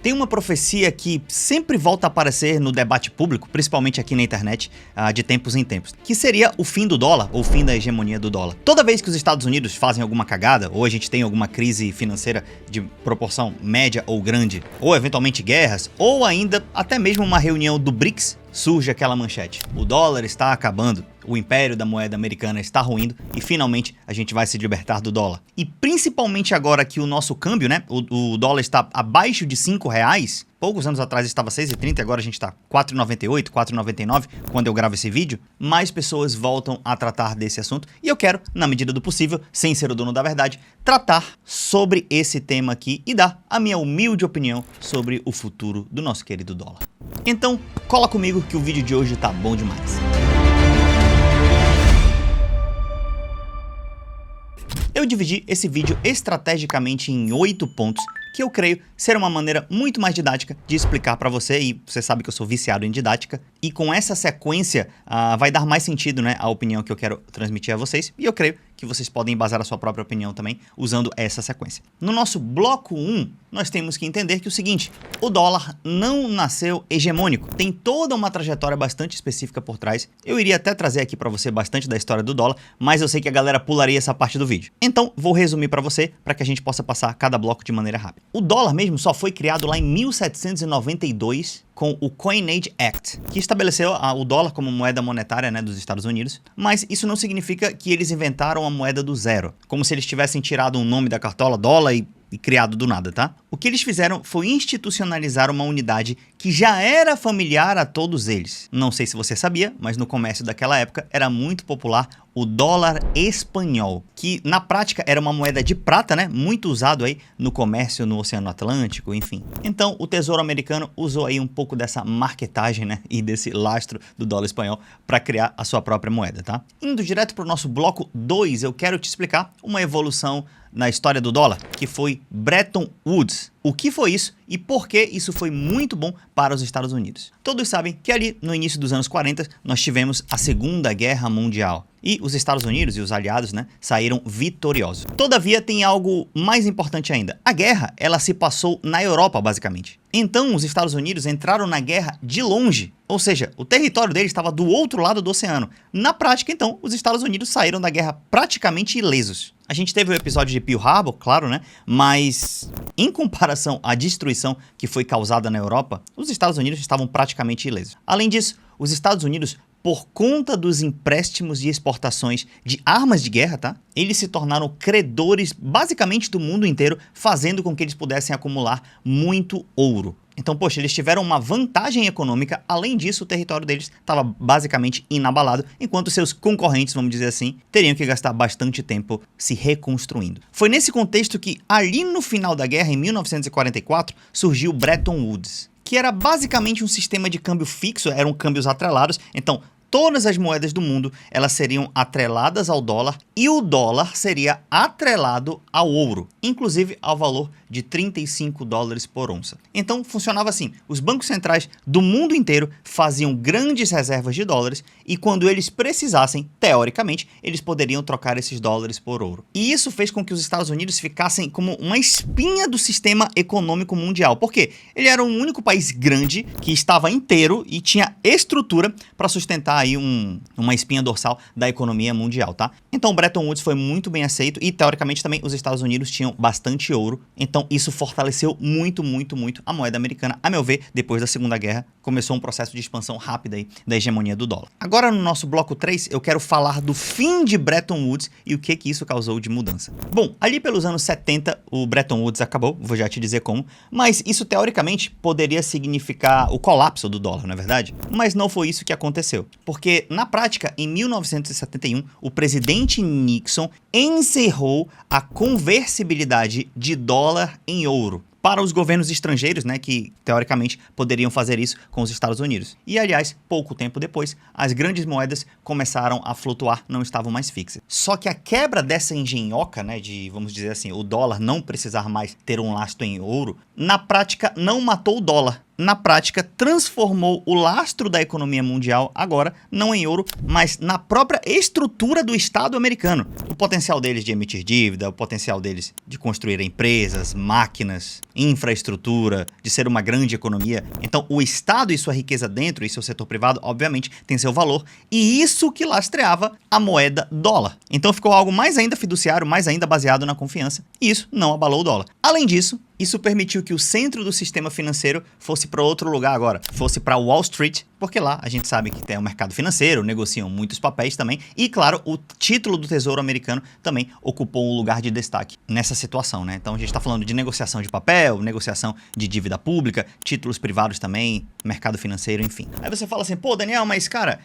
Tem uma profecia que sempre volta a aparecer no debate público, principalmente aqui na internet, de tempos em tempos, que seria o fim do dólar, ou o fim da hegemonia do dólar. Toda vez que os Estados Unidos fazem alguma cagada, ou a gente tem alguma crise financeira de proporção média ou grande, ou eventualmente guerras, ou ainda até mesmo uma reunião do BRICS, surge aquela manchete: o dólar está acabando, o império da moeda americana está ruindo e finalmente a gente vai se libertar do dólar. E principalmente agora que o nosso câmbio, né, o dólar está abaixo de R$5, poucos anos atrás estava 6,30, agora a gente está 4,98, 4,99 quando eu gravo esse vídeo, mais pessoas voltam a tratar desse assunto e eu quero, na medida do possível, sem ser o dono da verdade, tratar sobre esse tema aqui e dar a minha humilde opinião sobre o futuro do nosso querido dólar. Então, cola comigo que o vídeo de hoje tá bom demais. Eu dividi esse vídeo estrategicamente em 8 pontos que eu creio ser uma maneira muito mais didática de explicar para você, e você sabe que eu sou viciado em didática, e com essa sequência vai dar mais sentido, né, a opinião que eu quero transmitir a vocês, e eu creio que vocês podem embasar a sua própria opinião também usando essa sequência. No nosso bloco 1, nós temos que entender que o seguinte: o dólar não nasceu hegemônico, tem toda uma trajetória bastante específica por trás. Eu iria até trazer aqui para você bastante da história do dólar, mas eu sei que a galera pularia essa parte do vídeo. Então, vou resumir para você, para que a gente possa passar cada bloco de maneira rápida. O dólar mesmo só foi criado lá em 1792 com o Coinage Act, que estabeleceu o dólar como moeda monetária, né, dos Estados Unidos, mas isso não significa que eles inventaram a moeda do zero, como se eles tivessem tirado um nome da cartola, dólar, e criado do nada, tá? O que eles fizeram foi institucionalizar uma unidade que já era familiar a todos eles. Não sei se você sabia, mas no comércio daquela época era muito popular o dólar espanhol, que na prática era uma moeda de prata, né? Muito usado aí no comércio no Oceano Atlântico, enfim. Então o Tesouro Americano usou aí um pouco dessa marketagem, né? E desse lastro do dólar espanhol para criar a sua própria moeda, tá? Indo direto para o nosso bloco 2, eu quero te explicar uma evolução na história do dólar, que foi Bretton Woods. O que foi isso e por que isso foi muito bom para os Estados Unidos? Todos sabem que ali no início dos anos 40 nós tivemos a Segunda Guerra Mundial e os Estados Unidos e os aliados, né, saíram vitoriosos. Todavia tem algo mais importante ainda. A guerra, ela se passou na Europa basicamente. Então os Estados Unidos entraram na guerra de longe, ou seja, o território deles estava do outro lado do oceano. Na prática, então, os Estados Unidos saíram da guerra praticamente ilesos. A gente teve o episódio de Pearl Harbor, claro, né? Mas em comparação à destruição que foi causada na Europa, os Estados Unidos estavam praticamente ilesos. Além disso, os Estados Unidos, por conta dos empréstimos e exportações de armas de guerra, tá? Eles se tornaram credores basicamente do mundo inteiro, fazendo com que eles pudessem acumular muito ouro. Então, poxa, eles tiveram uma vantagem econômica, além disso o território deles estava basicamente inabalado, enquanto seus concorrentes, vamos dizer assim, teriam que gastar bastante tempo se reconstruindo. Foi nesse contexto que, ali no final da guerra, em 1944, surgiu Bretton Woods, que era basicamente um sistema de câmbio fixo, eram câmbios atrelados, então todas as moedas do mundo elas seriam atreladas ao dólar e o dólar seria atrelado ao ouro, inclusive ao valor de 35 dólares por onça. Então funcionava assim: os bancos centrais do mundo inteiro faziam grandes reservas de dólares e quando eles precisassem, teoricamente, eles poderiam trocar esses dólares por ouro. E isso fez com que os Estados Unidos ficassem como uma espinha do sistema econômico mundial. Por quê? Ele era o único país grande que estava inteiro e tinha estrutura para sustentar aí uma espinha dorsal da economia mundial, tá? Então Bretton Woods foi muito bem aceito e teoricamente também os Estados Unidos tinham bastante ouro, então isso fortaleceu muito a moeda americana. A meu ver, depois da Segunda Guerra, começou um processo de expansão rápida aí da hegemonia do dólar. Agora no nosso bloco 3, eu quero falar do fim de Bretton Woods e o que isso causou de mudança. Bom, ali pelos anos 70, o Bretton Woods acabou, vou já te dizer como, mas isso teoricamente poderia significar o colapso do dólar, não é verdade? Mas não foi isso que aconteceu, porque na prática, em 1971, o presidente Nixon encerrou a conversibilidade de dólar em ouro para os governos estrangeiros, né, que teoricamente poderiam fazer isso com os Estados Unidos. E aliás, pouco tempo depois, as grandes moedas começaram a flutuar, não estavam mais fixas. Só que a quebra dessa engenhoca, né, de, vamos dizer assim, o dólar não precisar mais ter um lastro em ouro, na prática não matou o dólar. Na prática, transformou o lastro da economia mundial, agora, não em ouro, mas na própria estrutura do Estado americano. potencial deles de emitir dívida, o potencial deles de construir empresas, máquinas, infraestrutura, de ser uma grande economia. Então, o Estado e sua riqueza dentro e seu setor privado, obviamente, tem seu valor. E isso que lastreava a moeda dólar. Então, ficou algo mais ainda fiduciário, mais ainda baseado na confiança. E isso não abalou o dólar. Além disso, isso permitiu que o centro do sistema financeiro fosse para outro lugar agora, fosse para Wall Street, porque lá a gente sabe que tem o mercado financeiro, negociam muitos papéis também, e claro, o título do Tesouro americano também ocupou um lugar de destaque nessa situação, né? Então a gente está falando de negociação de papel, negociação de dívida pública, títulos privados também, mercado financeiro, enfim. Aí você fala assim, pô, Daniel, mas cara,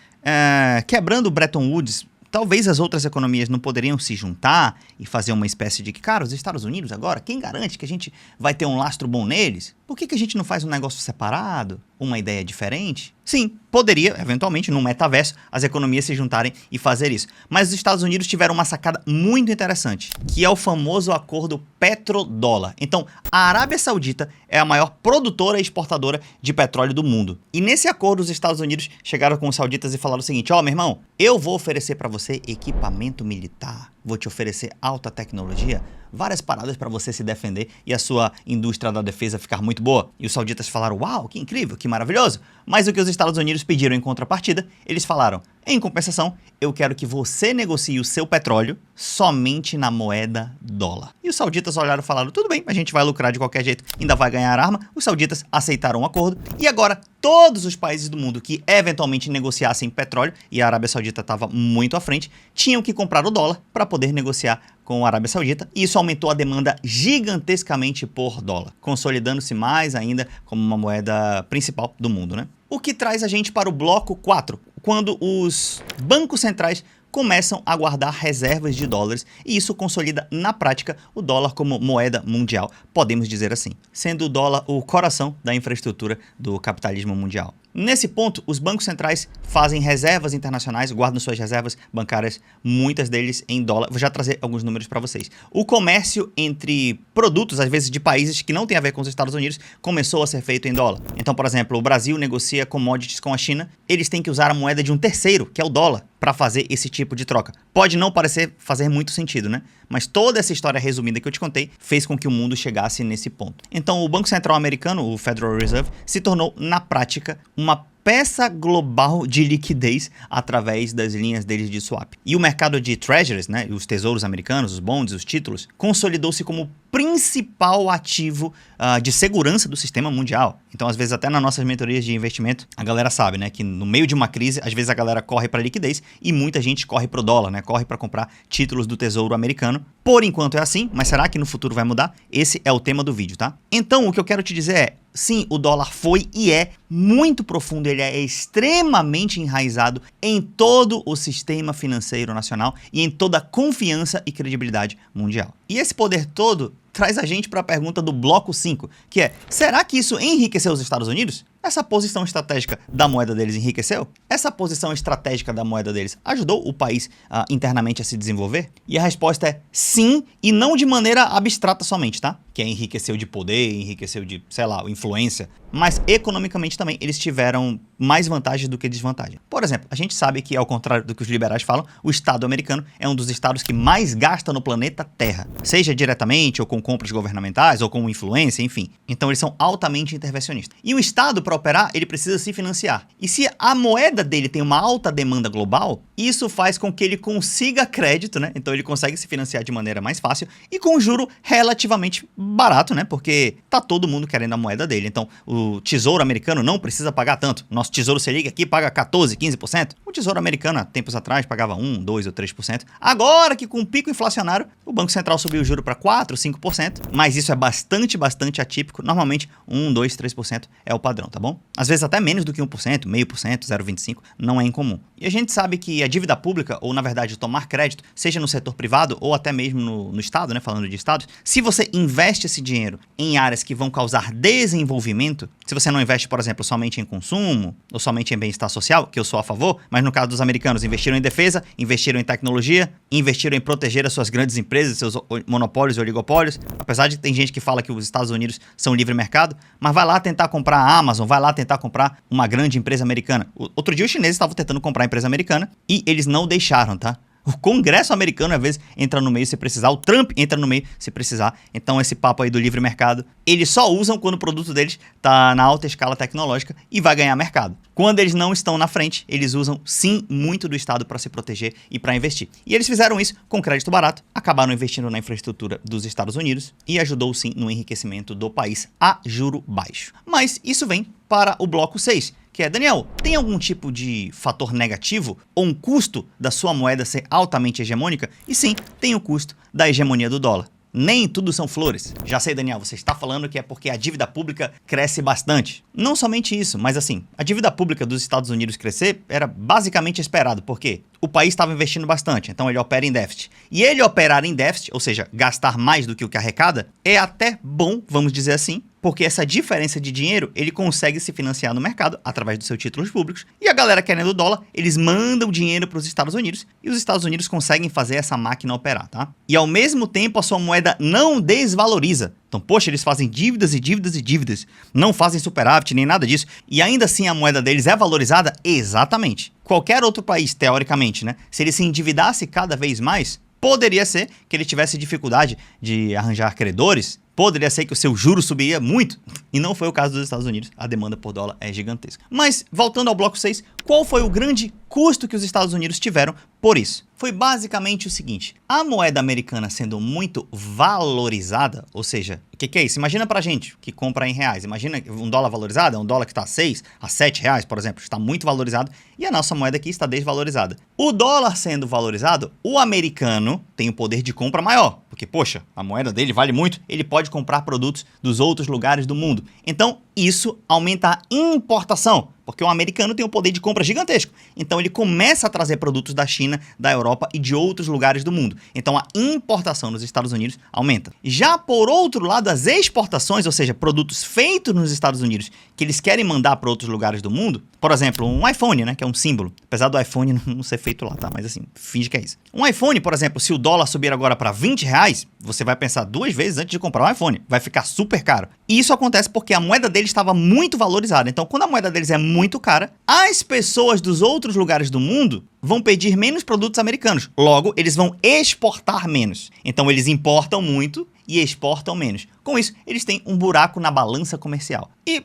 quebrando o Bretton Woods, talvez as outras economias não poderiam se juntar e fazer uma espécie de que, cara, os Estados Unidos agora, quem garante que a gente vai ter um lastro bom neles? Por que a gente não faz um negócio separado? Uma ideia diferente? Sim, poderia, eventualmente, no metaverso, as economias se juntarem e fazer isso. Mas os Estados Unidos tiveram uma sacada muito interessante, que é o famoso acordo petrodólar. Então, a Arábia Saudita é a maior produtora e exportadora de petróleo do mundo. E nesse acordo, os Estados Unidos chegaram com os sauditas e falaram o seguinte, ó, meu irmão, eu vou oferecer para você equipamento militar, vou te oferecer alta tecnologia, várias paradas para você se defender e a sua indústria da defesa ficar muito boa. E os sauditas falaram, uau, que incrível, que maravilhoso. Mas o que os Estados Unidos pediram em contrapartida, eles falaram, em compensação, eu quero que você negocie o seu petróleo somente na moeda dólar. E os sauditas olharam e falaram, tudo bem, a gente vai lucrar de qualquer jeito, ainda vai ganhar arma. Os sauditas aceitaram o acordo e agora todos os países do mundo que eventualmente negociassem petróleo, e a Arábia Saudita estava muito à frente, tinham que comprar o dólar para poder negociar com a Arábia Saudita, e isso aumentou a demanda gigantescamente por dólar, consolidando-se mais ainda como uma moeda principal do mundo, né? O que traz a gente para o bloco 4, quando os bancos centrais começam a guardar reservas de dólares e isso consolida na prática o dólar como moeda mundial, podemos dizer assim, sendo o dólar o coração da infraestrutura do capitalismo mundial. Nesse ponto, os bancos centrais fazem reservas internacionais, guardam suas reservas bancárias, muitas deles em dólar. Vou já trazer alguns números para vocês. O comércio entre produtos, às vezes de países que não tem a ver com os Estados Unidos, começou a ser feito em dólar. Então, por exemplo, o Brasil negocia commodities com a China, eles têm que usar a moeda de um terceiro, que é o dólar, para fazer esse tipo de troca. Pode não parecer fazer muito sentido, né? Mas toda essa história resumida que eu te contei fez com que o mundo chegasse nesse ponto. Então, o Banco Central americano, o Federal Reserve, se tornou, na prática, uma peça global de liquidez através das linhas deles de swap. E o mercado de treasuries, né, os tesouros americanos, os bonds, os títulos, consolidou-se como principal ativo de segurança do sistema mundial. Então, às vezes, até nas nossas mentorias de investimento, a galera sabe, né, que no meio de uma crise, às vezes a galera corre para liquidez e muita gente corre para o dólar, né, corre para comprar títulos do tesouro americano. Por enquanto é assim, mas será que no futuro vai mudar? Esse é o tema do vídeo, tá? Então, o que eu quero te dizer é, sim, o dólar foi e é muito profundo, ele é extremamente enraizado em todo o sistema financeiro nacional e em toda a confiança e credibilidade mundial. E esse poder todo traz a gente para a pergunta do bloco 5, que é, será que isso enriqueceu os Estados Unidos? Essa posição estratégica da moeda deles enriqueceu? Essa posição estratégica da moeda deles ajudou o país internamente a se desenvolver? E a resposta é sim, e não de maneira abstrata somente, tá? Que é enriqueceu de poder, enriqueceu de, sei lá, influência, mas economicamente também eles tiveram mais vantagem do que desvantagem. Por exemplo, a gente sabe que, ao contrário do que os liberais falam, o Estado americano é um dos estados que mais gasta no planeta Terra, seja diretamente ou com compras governamentais ou com influência, enfim. Então eles são altamente intervencionistas. E o Estado, para operar, ele precisa se financiar. E se a moeda dele tem uma alta demanda global, isso faz com que ele consiga crédito, né? Então ele consegue se financiar de maneira mais fácil e com juro relativamente barato, né? Porque tá todo mundo querendo a moeda dele. Então o Tesouro americano não precisa pagar tanto. Nosso Tesouro Selic aqui paga 14, 15%. O Tesouro americano, há tempos atrás, pagava 1, 2 ou 3%. Agora que com o pico inflacionário, o Banco Central subiu o juro para 4, 5%. Mas isso é bastante atípico. Normalmente 1, 2, 3% é o padrão, tá bom? Às vezes até menos do que 1%, 0,5%, 0,25%, não é incomum. E a gente sabe que a dívida pública, ou na verdade tomar crédito, seja no setor privado ou até mesmo no Estado, né, falando de estados, se você investe esse dinheiro em áreas que vão causar desenvolvimento, se você não investe, por exemplo, somente em consumo ou somente em bem-estar social, que eu sou a favor, mas no caso dos americanos, investiram em defesa, investiram em tecnologia, investiram em proteger as suas grandes empresas, seus monopólios e oligopólios, apesar de tem gente que fala que os Estados Unidos são livre mercado, mas vai lá tentar comprar a Amazon, vai lá tentar comprar uma grande empresa americana. Outro dia os chineses estavam tentando comprar a empresa americana e eles não deixaram, tá? O Congresso americano, às vezes, entra no meio se precisar. O Trump entra no meio se precisar. Então, esse papo aí do livre mercado, eles só usam quando o produto deles está na alta escala tecnológica e vai ganhar mercado. Quando eles não estão na frente, eles usam, sim, muito do Estado para se proteger e para investir. E eles fizeram isso com crédito barato, acabaram investindo na infraestrutura dos Estados Unidos e ajudou, sim, no enriquecimento do país a juro baixo. Mas isso vem para o bloco 6, que é, Daniel, tem algum tipo de fator negativo ou um custo da sua moeda ser altamente hegemônica? E sim, tem o custo da hegemonia do dólar. Nem tudo são flores. Já sei, Daniel, você está falando que é porque a dívida pública cresce bastante. Não somente isso, mas assim, a dívida pública dos Estados Unidos crescer era basicamente esperado, porque o país estava investindo bastante, então ele opera em déficit. E ele operar em déficit, ou seja, gastar mais do que o que arrecada, é até bom, vamos dizer assim, porque essa diferença de dinheiro ele consegue se financiar no mercado através dos seus títulos públicos. E a galera querendo dólar, eles mandam dinheiro para os Estados Unidos e os Estados Unidos conseguem fazer essa máquina operar, tá? E ao mesmo tempo a sua moeda não desvaloriza. Então, poxa, eles fazem dívidas e dívidas e dívidas, não fazem superávit nem nada disso, e ainda assim a moeda deles é valorizada? Exatamente. Qualquer outro país, teoricamente, né, se ele se endividasse cada vez mais, poderia ser que ele tivesse dificuldade de arranjar credores, poderia ser que o seu juro subiria muito, e não foi o caso dos Estados Unidos, a demanda por dólar é gigantesca. Mas, voltando ao bloco 6, qual foi o grande custo que os Estados Unidos tiveram por isso? Foi basicamente o seguinte, a moeda americana sendo muito valorizada, ou seja, o que é isso? Imagina pra gente que compra em reais, imagina um dólar valorizado, é um dólar que está a 6, a 7 reais, por exemplo, está muito valorizado, e a nossa moeda aqui está desvalorizada. O dólar sendo valorizado, o americano tem um poder de compra maior, porque, poxa, a moeda dele vale muito, ele pode comprar produtos dos outros lugares do mundo. Então, isso aumenta a importação, porque o americano tem um poder de compra gigantesco. Então ele começa a trazer produtos da China, da Europa e de outros lugares do mundo. Então a importação nos Estados Unidos aumenta. Já por outro lado, as exportações, ou seja, produtos feitos nos Estados Unidos que eles querem mandar para outros lugares do mundo, por exemplo, um iPhone, né, que é um símbolo. Apesar do iPhone não ser feito lá, tá? Mas assim, finge que é isso. Um iPhone, por exemplo, se o dólar subir agora para 20 reais, você vai pensar 2 vezes antes de comprar um iPhone. Vai ficar super caro. E isso acontece porque a moeda deles estava muito valorizada. Então, quando a moeda deles é muito cara, as pessoas dos outros lugares do mundo vão pedir menos produtos americanos. Logo, eles vão exportar menos. Então, eles importam muito e exportam menos. Com isso, eles têm um buraco na balança comercial. E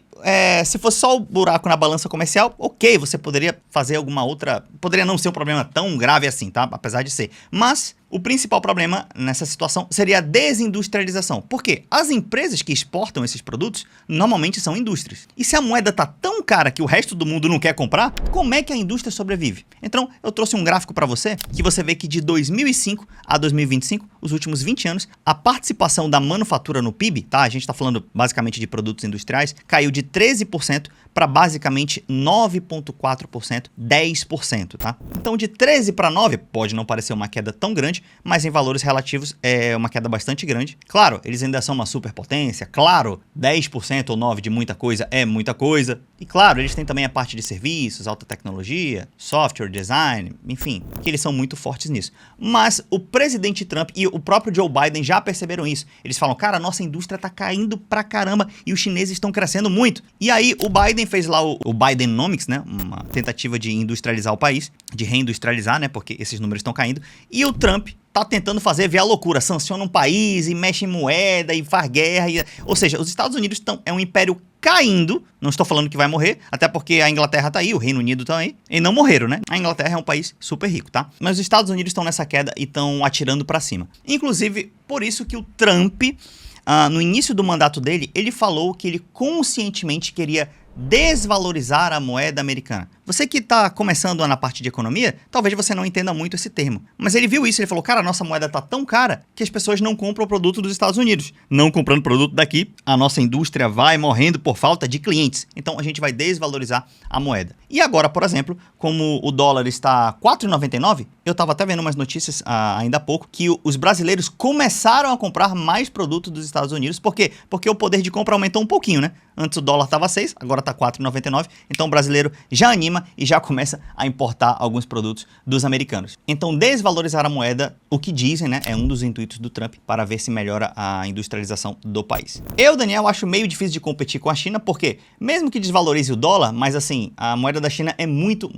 se fosse só o buraco na balança comercial, ok, você poderia fazer alguma outra... Poderia não ser um problema tão grave assim, tá? Apesar de ser. Mas o principal problema nessa situação seria a desindustrialização. Por quê? As empresas que exportam esses produtos normalmente são indústrias. E se a moeda tá tão cara que o resto do mundo não quer comprar, como é que a indústria sobrevive? Então, eu trouxe um gráfico para você, que você vê que de 2005 a 2025, os últimos 20 anos, a participação da manufatura no PIB, tá? A gente está falando basicamente de produtos industriais, caiu de 13% para basicamente 9,4%, 10%, tá? Então, de 13 para 9, pode não parecer uma queda tão grande, mas em valores relativos é uma queda bastante grande. Claro, eles ainda são uma superpotência, claro, 10% ou 9% de muita coisa é muita coisa. E claro, eles têm também a parte de serviços, alta tecnologia, software, design, enfim, que eles são muito fortes nisso. Mas o presidente Trump e o próprio Joe Biden já perceberam isso. Eles falam, cara, a nossa indústria tá caindo pra caramba e os chineses estão crescendo muito. E aí o Biden fez lá o Bidenomics, né, uma tentativa de industrializar o país, de reindustrializar, né, porque esses números estão caindo. E o Trump tá tentando fazer ver a loucura, sanciona um país e mexe em moeda e faz guerra. Ou seja, os Estados Unidos é um império caindo, não estou falando que vai morrer, até porque a Inglaterra tá aí, o Reino Unido tá aí, e não morreram, né? A Inglaterra é um país super rico, tá? Mas os Estados Unidos estão nessa queda e estão atirando pra cima. Inclusive, por isso que o Trump, no início do mandato dele, ele falou que ele conscientemente queria desvalorizar a moeda americana. Você que está começando na parte de economia, talvez você não entenda muito esse termo. Mas ele viu isso, ele falou, cara, a nossa moeda está tão cara que as pessoas não compram o produto dos Estados Unidos. Não comprando produto daqui, a nossa indústria vai morrendo por falta de clientes. Então a gente vai desvalorizar a moeda. E agora, por exemplo, como o dólar está 4,99, eu estava até vendo umas notícias ainda há pouco, que os brasileiros começaram a comprar mais produtos dos Estados Unidos. Por quê? Porque o poder de compra aumentou um pouquinho, né? Antes o dólar estava 6, agora está tá 4,99, então o brasileiro já anima e já começa a importar alguns produtos dos americanos. Então desvalorizar a moeda, o que dizem, né, é um dos intuitos do Trump para ver se melhora a industrialização do país. Eu, Daniel, acho meio difícil de competir com a China, porque mesmo que desvalorize o dólar, mas assim, a moeda da China é muito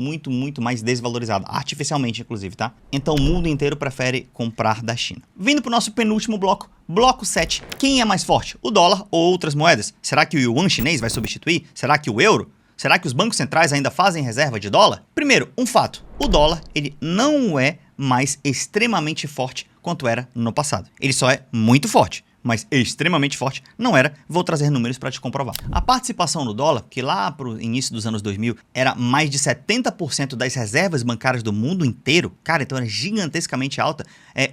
mais desvalorizada, artificialmente inclusive, tá? Então o mundo inteiro prefere comprar da China. Vindo pro nosso penúltimo bloco, bloco 7. Quem é mais forte, o dólar ou outras moedas? Será que o yuan chinês vai substituir? Será que o euro? Será que os bancos centrais ainda fazem reserva de dólar? Primeiro, um fato. O dólar, ele não é mais extremamente forte quanto era no passado. Ele só é muito forte, mas extremamente forte não era. Vou trazer números para te comprovar. A participação no dólar, que lá para o início dos anos 2000 era mais de 70% das reservas bancárias do mundo inteiro, cara, então era gigantescamente alta.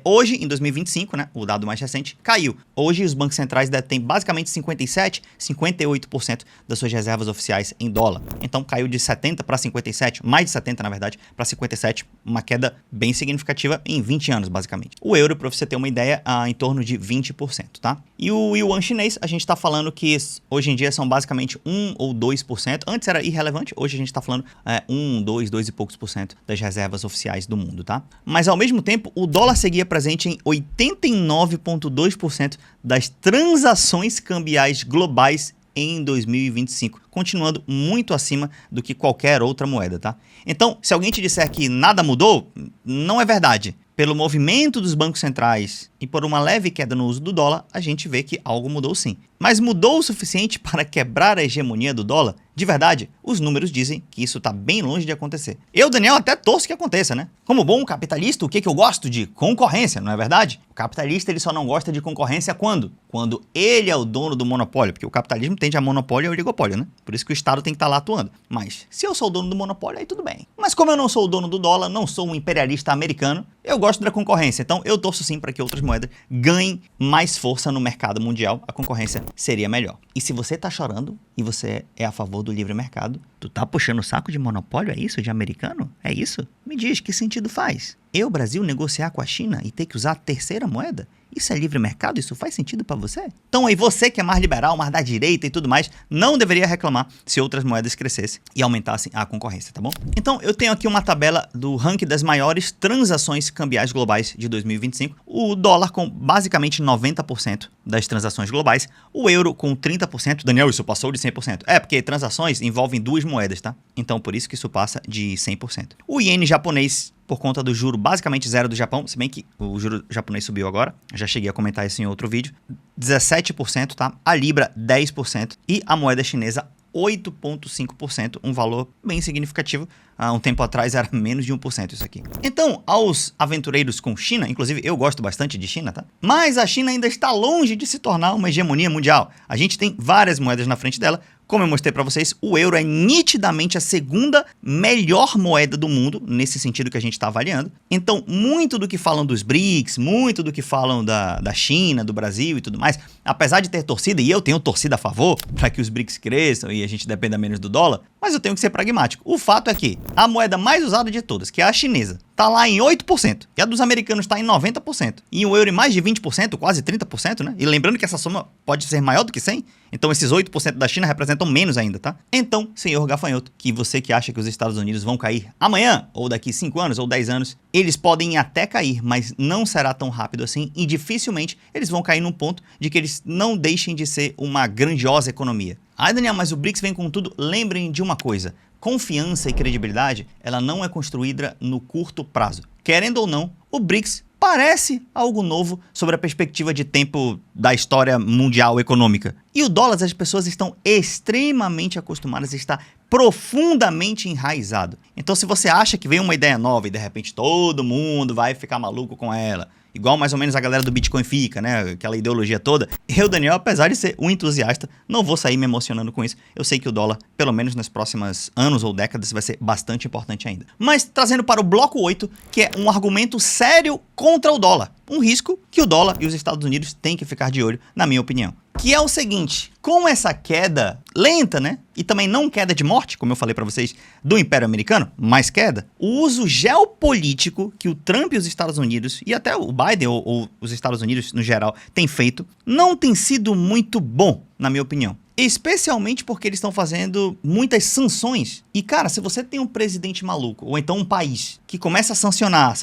Hoje, em 2025, né, o dado mais recente, caiu. Hoje os bancos centrais detêm basicamente 57%, 58% das suas reservas oficiais em dólar. Então caiu de 70% para 57%, mais de 70% na verdade, para 57%, uma queda bem significativa em 20 anos basicamente. O euro, para você ter uma ideia, em torno de 20%. Tá? E o yuan chinês, a gente está falando que hoje em dia são basicamente 1 ou 2%. Antes era irrelevante, hoje a gente está falando 1, 2 e poucos por cento das reservas oficiais do mundo, tá? Mas ao mesmo tempo, o dólar seguia presente em 89,2% das transações cambiais globais em 2025, continuando muito acima do que qualquer outra moeda, tá? Então, se alguém te disser que nada mudou, não é verdade. Pelo movimento dos bancos centrais e por uma leve queda no uso do dólar, a gente vê que algo mudou sim. Mas mudou o suficiente para quebrar a hegemonia do dólar? De verdade, os números dizem que isso está bem longe de acontecer. Eu, Daniel, até torço que aconteça, né? Como bom capitalista, o que eu gosto? De concorrência, não é verdade? O capitalista ele só não gosta de concorrência quando? Quando ele é o dono do monopólio, porque o capitalismo tende a monopólio e oligopólio, né? Por isso que o Estado tem que estar lá atuando. Mas se eu sou o dono do monopólio, aí tudo bem. Mas como eu não sou o dono do dólar, não sou um imperialista americano, eu gosto da concorrência. Então eu torço sim para que outras moedas ganhem mais força no mercado mundial. A concorrência seria melhor. E se você tá chorando e você é a favor do livre mercado, tu tá puxando o saco de monopólio, é isso? De americano? É isso? Me diz, que sentido faz? Eu, Brasil, negociar com a China e ter que usar a terceira moeda? Isso é livre mercado? Isso faz sentido pra você? Então aí você que é mais liberal, mais da direita e tudo mais, não deveria reclamar se outras moedas crescessem e aumentassem a concorrência, tá bom? Então eu tenho aqui uma tabela do ranking das maiores transações cambiais globais de 2025. O dólar com basicamente 90% das transações globais, o euro com 30%. Daniel, isso passou de 100%. É, porque transações envolvem duas moedas, tá? Então por isso que isso passa de 100%. O iene japonês, por conta do juro basicamente zero do Japão, se bem que o juro japonês subiu agora, já cheguei a comentar isso em outro vídeo, 17%, tá? A Libra, 10% e a moeda chinesa, 8,5%, um valor bem significativo. Há um tempo atrás era menos de 1% isso aqui. Então, aos aventureiros com China, inclusive eu gosto bastante de China, tá? Mas a China ainda está longe de se tornar uma hegemonia mundial. A gente tem várias moedas na frente dela. Como eu mostrei para vocês, o euro é nitidamente a segunda melhor moeda do mundo, nesse sentido que a gente está avaliando. Então, muito do que falam dos BRICS, muito do que falam da China, do Brasil e tudo mais, apesar de ter torcida, e eu tenho torcida a favor para que os BRICS cresçam e a gente dependa menos do dólar, mas eu tenho que ser pragmático. O fato é que a moeda mais usada de todas, que é a chinesa, está lá em 8%, e a dos americanos está em 90%, e o euro em mais de 20%, quase 30%, né? E lembrando que essa soma pode ser maior do que 100%, então esses 8% da China representam menos ainda, tá? Então, senhor gafanhoto, que você que acha que os Estados Unidos vão cair amanhã, ou daqui 5 anos, ou 10 anos, eles podem até cair, mas não será tão rápido assim, e dificilmente eles vão cair num ponto de que eles não deixem de ser uma grandiosa economia. Ah, Daniel, mas o BRICS vem com tudo. Lembrem de uma coisa, confiança e credibilidade, ela não é construída no curto prazo. Querendo ou não, o BRICS parece algo novo sobre a perspectiva de tempo da história mundial econômica. E o dólar, as pessoas estão extremamente acostumadas, está profundamente enraizado. Então, se você acha que vem uma ideia nova e de repente todo mundo vai ficar maluco com ela, igual mais ou menos a galera do Bitcoin fica, né? Aquela ideologia toda. Eu, Daniel, apesar de ser um entusiasta, não vou sair me emocionando com isso. Eu sei que o dólar, pelo menos nos próximos anos ou décadas, vai ser bastante importante ainda. Mas trazendo para o bloco 8, que é um argumento sério contra o dólar. Um risco que o dólar e os Estados Unidos têm que ficar de olho, na minha opinião. Que é o seguinte, com essa queda lenta, né? E também não queda de morte, como eu falei para vocês, do Império Americano, mas queda, o uso geopolítico que o Trump e os Estados Unidos, e até o Biden ou os Estados Unidos no geral, têm feito, não tem sido muito bom, na minha opinião. especialmente porque eles estão fazendo muitas sanções. E, cara, se você tem um presidente maluco, ou então um país que começa a sancionar.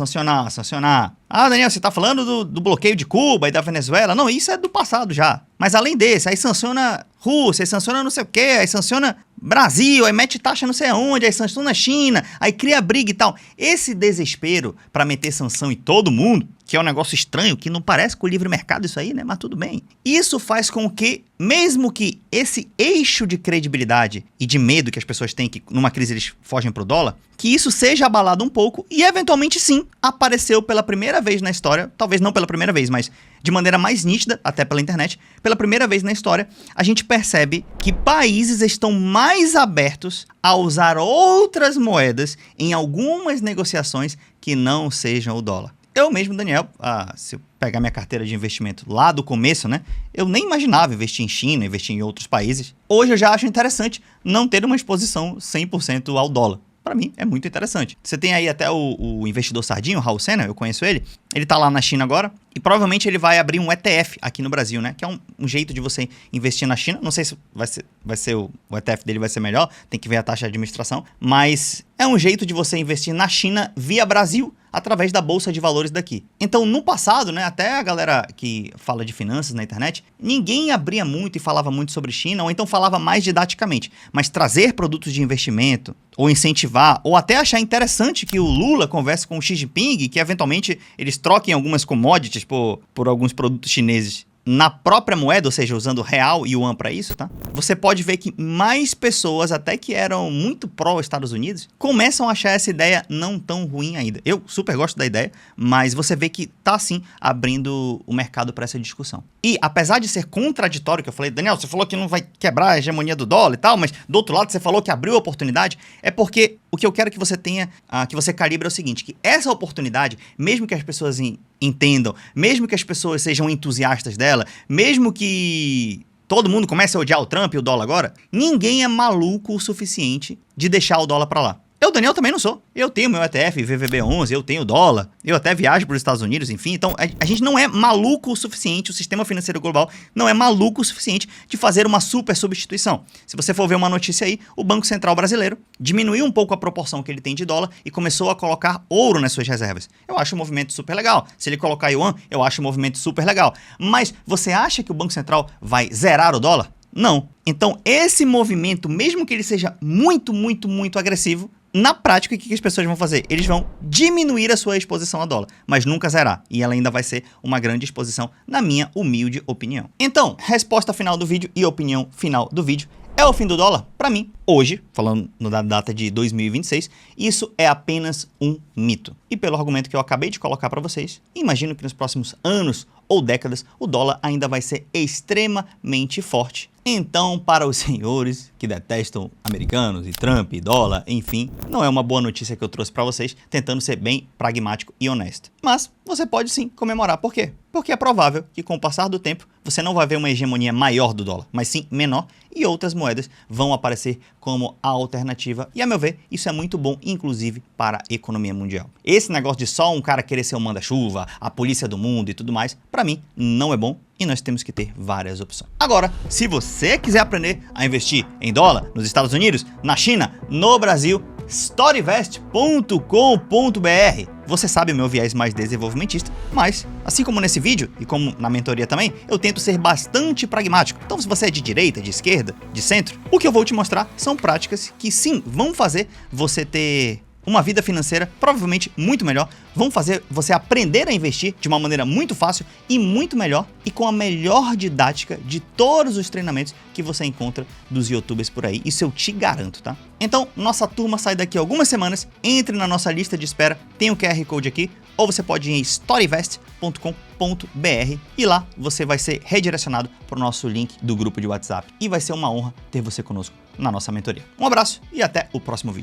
Ah, Daniel, você tá falando do bloqueio de Cuba e da Venezuela? Não, isso é do passado já. Mas além desse, aí sanciona Rússia, aí sanciona não sei o quê, aí sanciona Brasil, aí mete taxa não sei aonde, aí sanciona China, aí cria briga e tal. Esse desespero pra meter sanção em todo mundo, que é um negócio estranho, que não parece com o livre mercado isso aí, né? Mas tudo bem. Isso faz com que, mesmo que esse eixo de credibilidade e de medo que as pessoas têm, que numa crise eles fogem pro dólar, que isso seja abalado um pouco e, eventualmente, sim, apareceu pela primeira vez na história, talvez não pela primeira vez, mas de maneira mais nítida, até pela internet, pela primeira vez na história, a gente percebe que países estão mais abertos a usar outras moedas em algumas negociações que não sejam o dólar. Eu mesmo, Daniel, se eu pegar minha carteira de investimento lá do começo, né? Eu nem imaginava investir em China, investir em outros países. Hoje eu já acho interessante não ter uma exposição 100% ao dólar. Para mim, é muito interessante. Você tem aí até o investidor sardinho, o Raul Senna, eu conheço ele. Ele tá lá na China agora e provavelmente ele vai abrir um ETF aqui no Brasil, né? Que é um jeito de você investir na China. Não sei se vai ser o ETF dele vai ser melhor, tem que ver a taxa de administração. Mas é um jeito de você investir na China via Brasil, através da bolsa de valores daqui. Então, no passado, né, até a galera que fala de finanças na internet, ninguém abria muito e falava muito sobre China, ou então falava mais didaticamente. Mas trazer produtos de investimento, ou incentivar, ou até achar interessante que o Lula converse com o Xi Jinping, que eventualmente eles troquem algumas commodities por alguns produtos chineses na própria moeda, ou seja, usando real e yuan para isso, tá? Você pode ver que mais pessoas, até que eram muito pró-Estados Unidos, começam a achar essa ideia não tão ruim ainda. Eu super gosto da ideia, mas você vê que tá sim abrindo o mercado para essa discussão. E apesar de ser contraditório, que eu falei, Daniel, você falou que não vai quebrar a hegemonia do dólar e tal, mas do outro lado você falou que abriu a oportunidade, é porque o que eu quero que você tenha, que você calibre é o seguinte, que essa oportunidade, mesmo que as pessoas entendam, mesmo que as pessoas sejam entusiastas dela, mesmo que todo mundo comece a odiar o Trump e o dólar agora, ninguém é maluco o suficiente de deixar o dólar pra lá. Eu, Daniel, também não sou. Eu tenho meu ETF VVB11, eu tenho dólar, eu até viajo para os Estados Unidos, enfim. Então, a gente não é maluco o suficiente, o sistema financeiro global não é maluco o suficiente de fazer uma super substituição. Se você for ver uma notícia aí, o Banco Central brasileiro diminuiu um pouco a proporção que ele tem de dólar e começou a colocar ouro nas suas reservas. Eu acho o movimento super legal. Se ele colocar yuan, eu acho o movimento super legal. Mas você acha que o Banco Central vai zerar o dólar? Não. Então, esse movimento, mesmo que ele seja muito, muito, muito agressivo, na prática, o que as pessoas vão fazer? Eles vão diminuir a sua exposição a dólar, mas nunca zerar. E ela ainda vai ser uma grande exposição, na minha humilde opinião. Então, resposta final do vídeo e opinião final do vídeo. É o fim do dólar? Para mim, hoje, falando da data de 2026, isso é apenas um mito. E pelo argumento que eu acabei de colocar para vocês, imagino que nos próximos anos ou décadas, o dólar ainda vai ser extremamente forte. Então, para os senhores que detestam americanos e Trump e dólar, enfim, não é uma boa notícia que eu trouxe para vocês, tentando ser bem pragmático e honesto. Mas você pode sim comemorar. Por quê? Porque é provável que com o passar do tempo, você não vai ver uma hegemonia maior do dólar, mas sim menor, e outras moedas vão aparecer como a alternativa. E a meu ver, isso é muito bom, inclusive para a economia mundial. Esse negócio de só um cara querer ser o manda-chuva, a polícia do mundo e tudo mais, para mim, não é bom. E nós temos que ter várias opções. Agora, se você quiser aprender a investir em dólar nos Estados Unidos, na China, no Brasil, storyvest.com.br. Você sabe o meu viés mais desenvolvimentista, mas, assim como nesse vídeo e como na mentoria também, eu tento ser bastante pragmático. Então, se você é de direita, de esquerda, de centro, o que eu vou te mostrar são práticas que sim, vão fazer você ter uma vida financeira provavelmente muito melhor, vão fazer você aprender a investir de uma maneira muito fácil e muito melhor e com a melhor didática de todos os treinamentos que você encontra dos youtubers por aí. Isso eu te garanto, tá? Então, nossa turma sai daqui a algumas semanas, entre na nossa lista de espera, tem o QR Code aqui, ou você pode ir em storyvest.com.br e lá você vai ser redirecionado para o nosso link do grupo de WhatsApp. E vai ser uma honra ter você conosco na nossa mentoria. Um abraço e até o próximo vídeo.